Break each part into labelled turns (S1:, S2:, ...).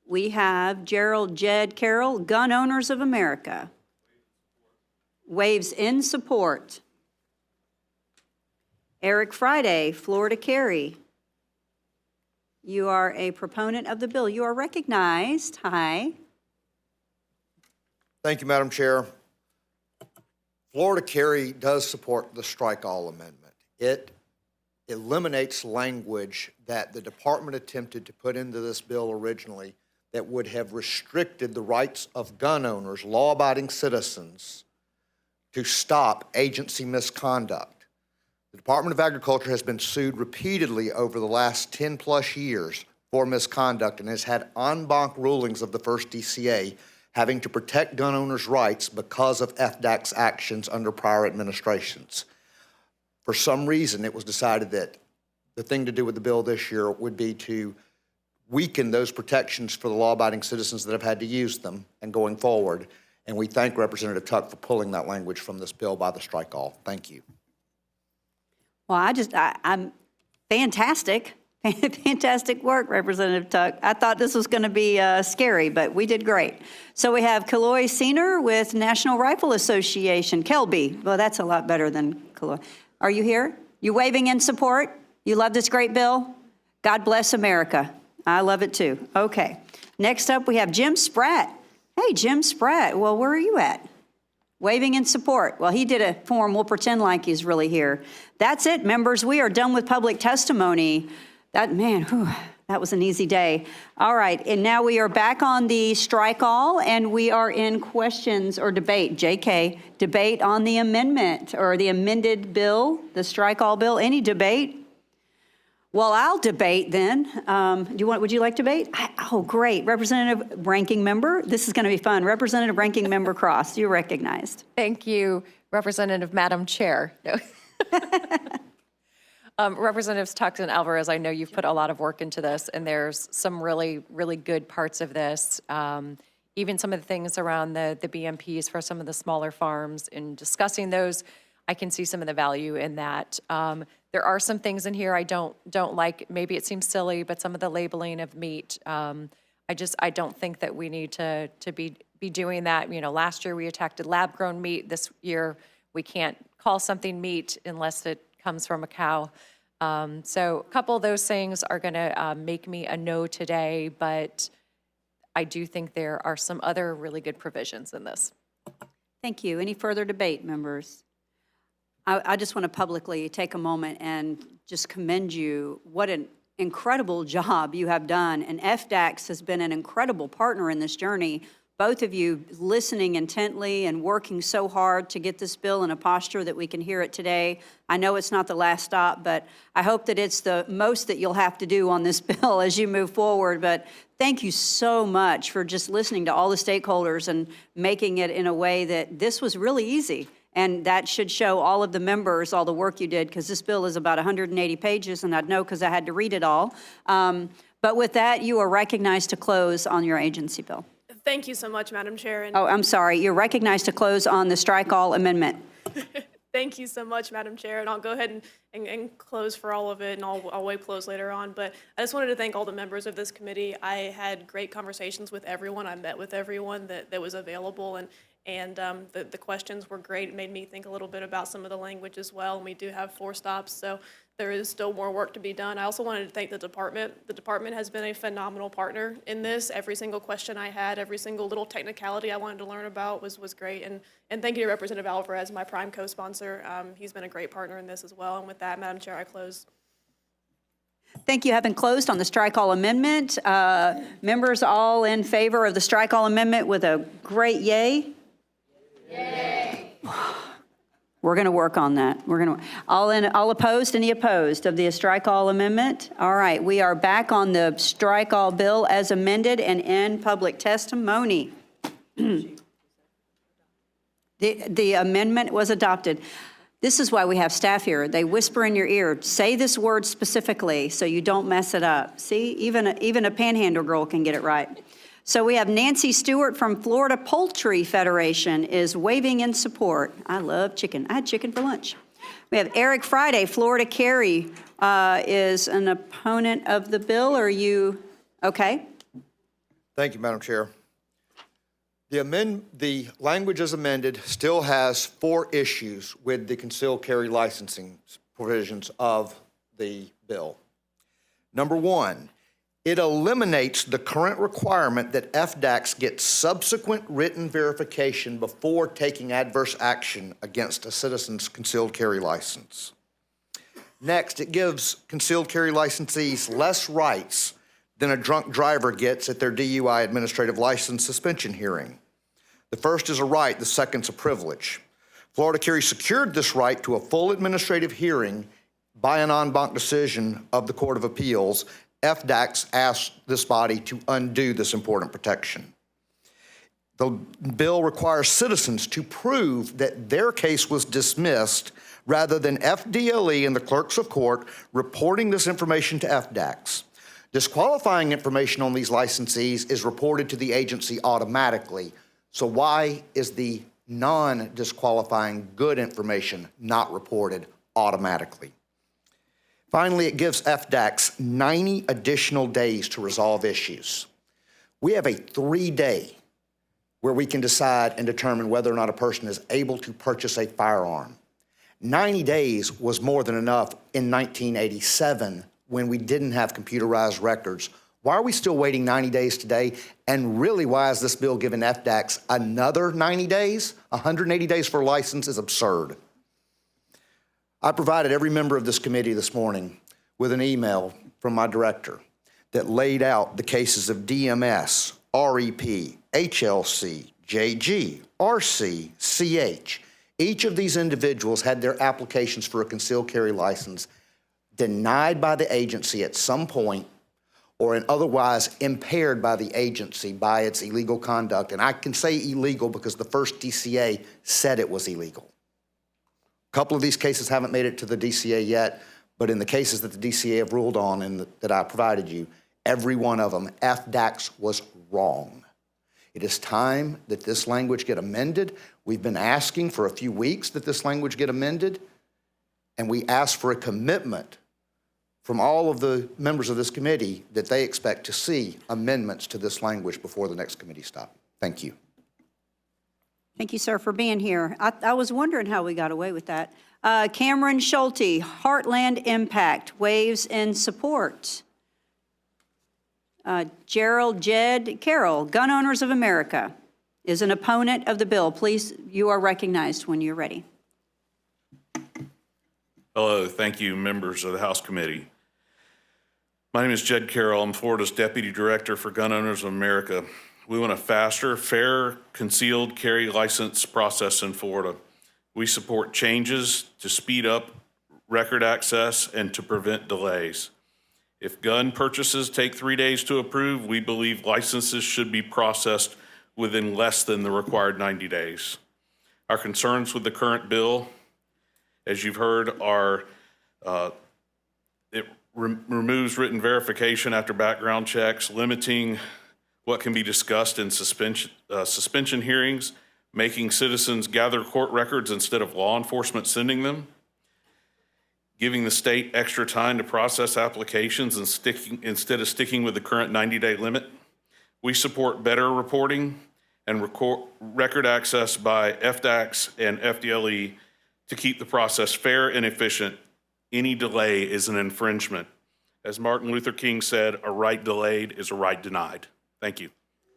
S1: We have Jed Carroll, Gun Owners of America. Waves in support. Eric Friday, Florida Carry. You are a proponent of the bill. You are recognized. Hi.
S2: Thank you, Madam Chair. Florida Carry does support the strike all amendment. It eliminates language that the department attempted to put into this bill originally that would have restricted the rights of gun owners, law-abiding citizens, to stop agency misconduct. The Department of Agriculture has been sued repeatedly over the last 10-plus years for misconduct and has had en banc rulings of the first DCA having to protect gun owners' rights because of FDAC's actions under prior administrations. For some reason, it was decided that the thing to do with the bill this year would be to weaken those protections for the law-abiding citizens that have had to use them and going forward. And we thank Representative Tuck for pulling that language from this bill by the strike all. Thank you.
S1: Well, I'm fantastic. Fantastic work, Representative Tuck. I thought this was going to be scary, but we did great. So we have Kaloy Senior with National Rifle Association. Kelby. Well, that's a lot better than Kaloy. Are you here? You waving in support? You love this great bill? God bless America. I love it too. Okay. Next up, we have Jim Spratt. Hey, Jim Spratt. Well, where are you at? Waving in support. Well, he did a form. We'll pretend like he's really here. That's it, members. We are done with public testimony. That was an easy day. All right, and now we are back on the strike all, and we are in questions or debate. JK, debate on the amendment or the amended bill, the strike all bill. Any debate? Well, I'll debate then. Would you like to debate? Oh, great. Representative Ranking Member. This is going to be fun. Representative Ranking Member Cross, you're recognized.
S3: Thank you, Representative Madam Chair. No. Representatives Tuck and Alvarez, I know you've put a lot of work into this, and there's some really, really good parts of this. Even some of the things around the BMPs for some of the smaller farms. In discussing those, I can see some of the value in that. There are some things in here I don't like. Maybe it seems silly, but some of the labeling of meat, I don't think that we need to be doing that. You know, last year we attacked lab-grown meat. This year we can't call something meat unless it comes from a cow. So a couple of those things are going to make me a no today, but I do think there are some other really good provisions in this.
S1: Thank you. Any further debate, members? I just want to publicly take a moment and just commend you. What an incredible job you have done. And FDACS has been an incredible partner in this journey. Both of you listening intently and working so hard to get this bill in a posture that we can hear it today. I know it's not the last stop, but I hope that it's the most that you'll have to do on this bill as you move forward. But thank you so much for just listening to all the stakeholders and making it in a way that this was really easy. And that should show all of the members all the work you did, because this bill is about 180 pages, and I'd know because I had to read it all. But with that, you are recognized to close on your agency bill.
S4: Thank you so much, Madam Chair. And
S1: I'm sorry. You're recognized to close on the strike all amendment.
S4: Thank you so much, Madam Chair. And I'll go ahead and close for all of it, and I'll wait close later on. But I just wanted to thank all the members of this committee. I had great conversations with everyone. I met with everyone that was available, and the questions were great. It made me think a little bit about some of the language as well. And we do have 4 stops, so there is still more work to be done. I also wanted to thank the department. The department has been a phenomenal partner in this. Every single question I had, every single little technicality I wanted to learn about was great. And thank you to Representative Alvarez, my prime co-sponsor. He's been a great partner in this as well. And with that, Madam Chair, I close.
S1: Thank you. Having closed on the strike all amendment, members all in favor of the strike all amendment with a great yay? Yay. We're going to work on that. We're going to all opposed. Any opposed of the strike all amendment? All right, we are back on the strike all bill as amended and in public testimony. The amendment was adopted. This is why we have staff here. They whisper in your ear, say this word specifically so you don't mess it up. See, even a panhandle girl can get it right. So we have Nancy Stewart from Florida Poultry Federation is waving in support. I love chicken. I had chicken for lunch. We have Eric Friday, Florida Carry, is an opponent of the bill. Are you okay?
S2: Thank you, Madam Chair. The language as amended still has 4 issues with the concealed carry licensing provisions of the bill. Number 1, it eliminates the current requirement that FDACS get subsequent written verification before taking adverse action against a citizen's concealed carry license. Next, it gives concealed carry licensees less rights than a drunk driver gets at their DUI administrative license suspension hearing. The first is a right, the second's a privilege. Florida Carry secured this right to a full administrative hearing by an en banc decision of the Court of Appeals. FDACS asked this body to undo this important protection. The bill requires citizens to prove that their case was dismissed rather than FDLE and the clerks of court reporting this information to FDACS. Disqualifying information on these licensees is reported to the agency automatically. So why is the non-disqualifying good information not reported automatically? Finally, it gives FDACS 90 additional days to resolve issues. We have a 3-day where we can decide and determine whether or not a person is able to purchase a firearm. 90 days was more than enough in 1987 when we didn't have computerized records. Why are we still waiting 90 days today? And really, why is this bill giving FDACS another 90 days? 180 days for a license is absurd. I provided every member of this committee this morning with an email from my director that laid out the cases of DMS, REP, HLC, JG, RC, CH. Each of these individuals had their applications for a concealed carry license denied by the agency at some point or otherwise impaired by the agency by its illegal conduct. And I can say illegal because the first DCA said it was illegal. A couple of these cases haven't made it to the DCA yet, but in the cases that the DCA have ruled on and that I provided you, every one of them, FDACS was wrong. It is time that this language get amended. We've been asking for a few weeks that this language get amended, and we ask for a commitment from all of the members of this committee that they expect to see amendments to this language before the next committee stop. Thank you.
S1: Thank you, sir, for being here. I was wondering how we got away with that. Cameron Schulte, Heartland Impact, waves in support. Jed Carroll, Gun Owners of America, is an opponent of the bill. Please, you are recognized when you're ready.
S5: Hello, thank you, members of the House Committee. My name is Jed Carroll. I'm Florida's Deputy Director for Gun Owners of America. We want a faster, fair, concealed carry license process in Florida. We support changes to speed up record access and to prevent delays. If gun purchases take 3 days to approve, we believe licenses should be processed within less than the required 90 days. Our concerns with the current bill, as you've heard, are it removes written verification after background checks, limiting what can be discussed in suspension hearings, making citizens gather court records instead of law enforcement sending them, giving the state extra time to process applications and instead of sticking with the current 90-day limit. We support better reporting and record access by FDACS and FDLE to keep the process fair and efficient. Any delay is an infringement. As Martin Luther King said, a right delayed is a right denied. Thank you.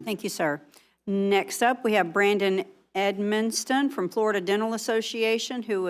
S1: Thank you, sir. Next up, we have Brandon Edmonston from Florida Dental Association, who